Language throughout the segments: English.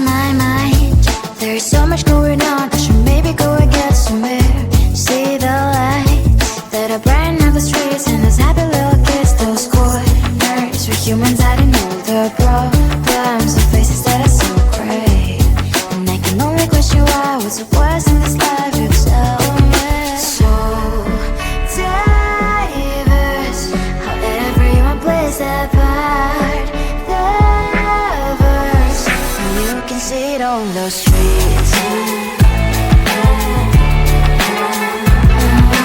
my mind. There's so much going on, I should maybe go and get some air. See the lights that are brighten up the streets, and those happy little kids, those corners where humans hiding all the problems, the faces that are so great. And I can only question why, what's the worst in this life, you tell me. So diverse, how everyone plays their part. The verse, and you can see it on those streets.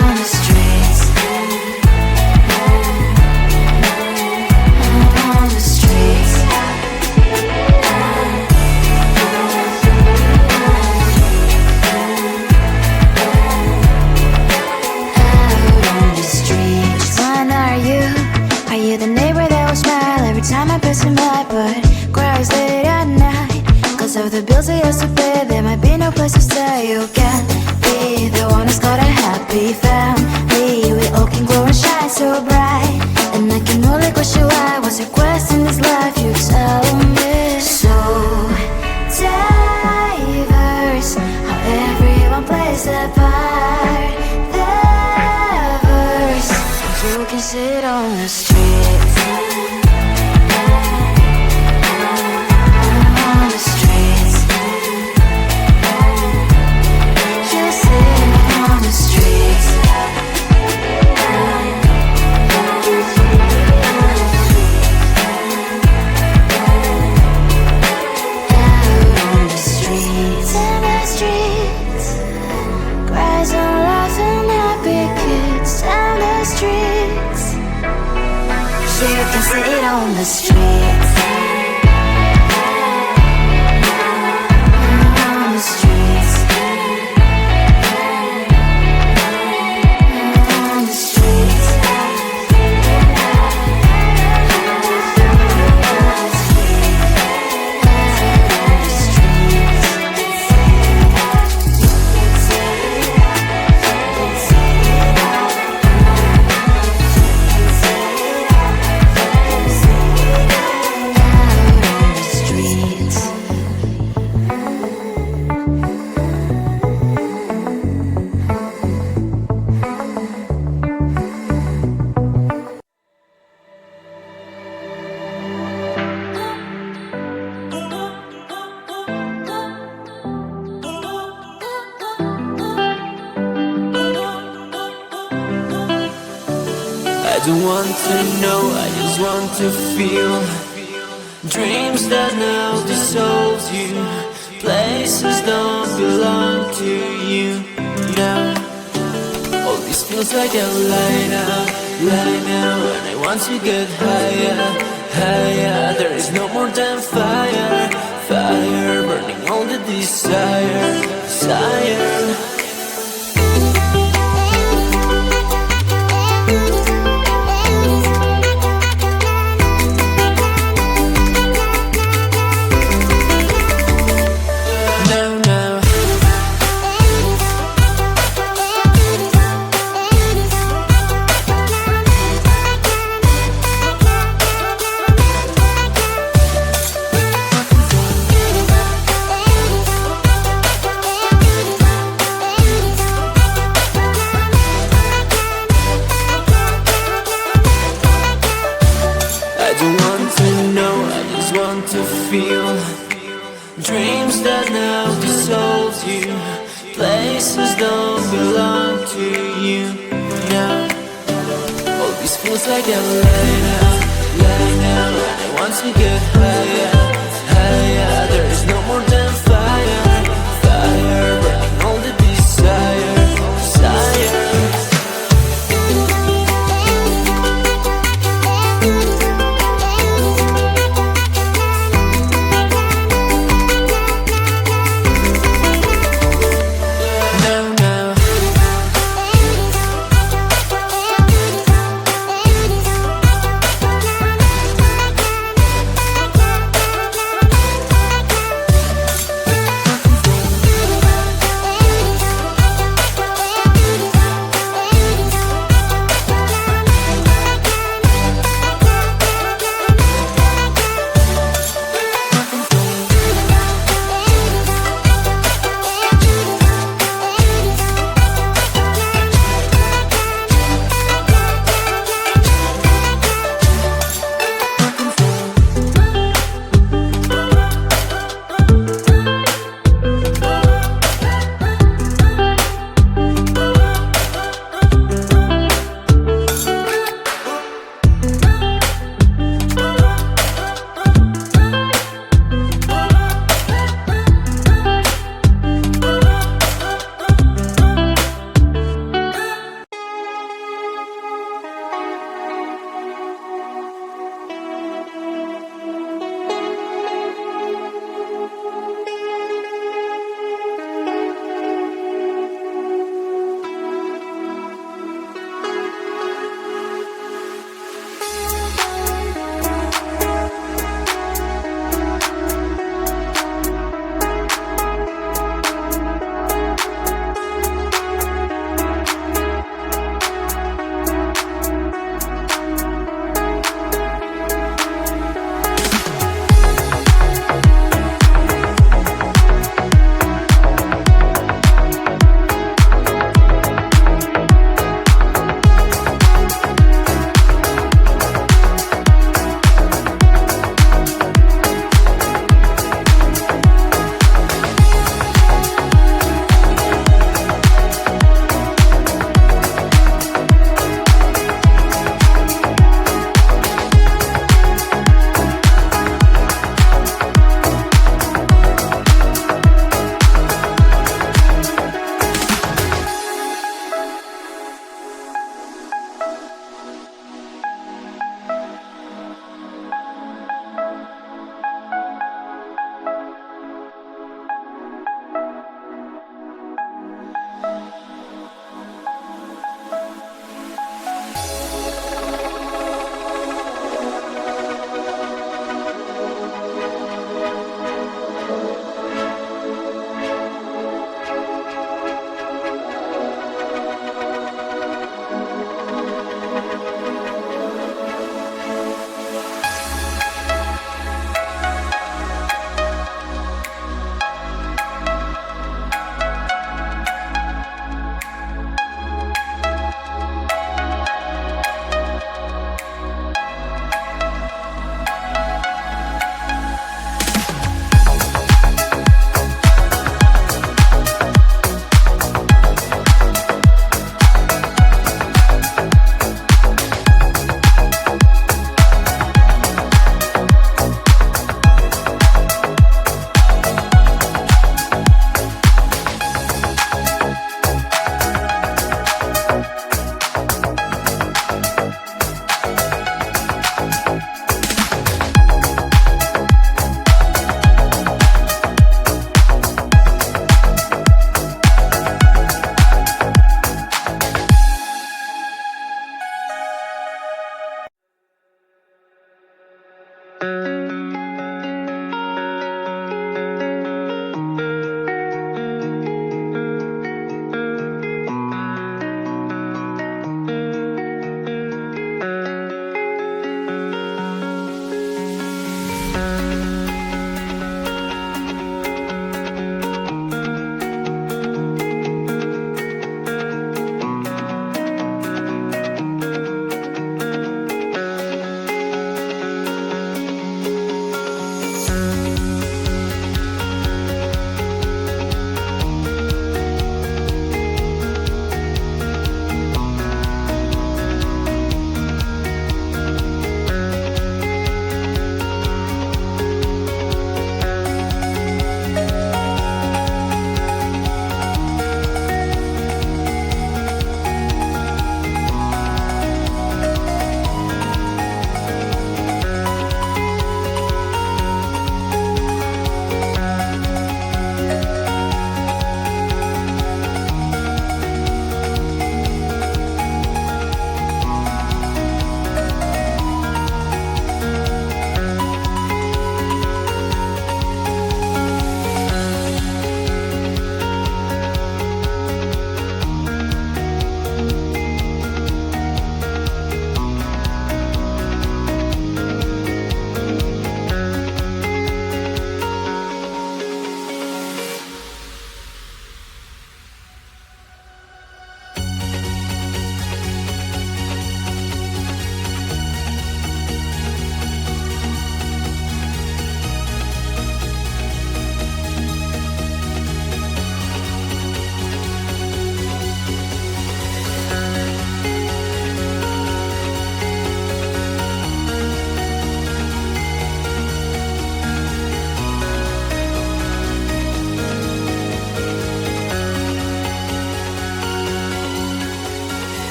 On the streets. On the streets. Which one are you? Are you the neighbor that will smile every time I pass him by, but cries late at night? Cause of the bills I used to pay, there might be no place to stay. You can be the one who's got a happy family. We all can glow and shine so bright. And I can only question why, what's your quest in this life, you tell me. So diverse, how everyone plays their part. You can sit on the streets. On the streets. You sit on the streets. Out on the streets. In the streets. Cries and laughing happy kids. Down the streets. You can see it on the streets. On the streets. On the streets. I don't want to know, I just want to feel. Dreams that now dissolve you. Places don't belong to you now. All this feels like a lie now. And I want to get higher, higher. There is no more than fire, fire burning all the desire, desire. Dreams that now dissolve you. Places don't belong to you now. All this feels like a lie now. And I want to get higher, higher. There is no more than fire, fire burning all the desire, desire.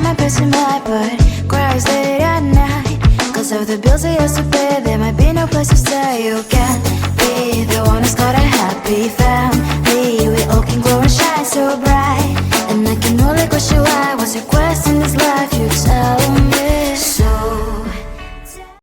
I pay some light, but cries late at night. Cause of the bills I used to pay, there might be no place to stay. You can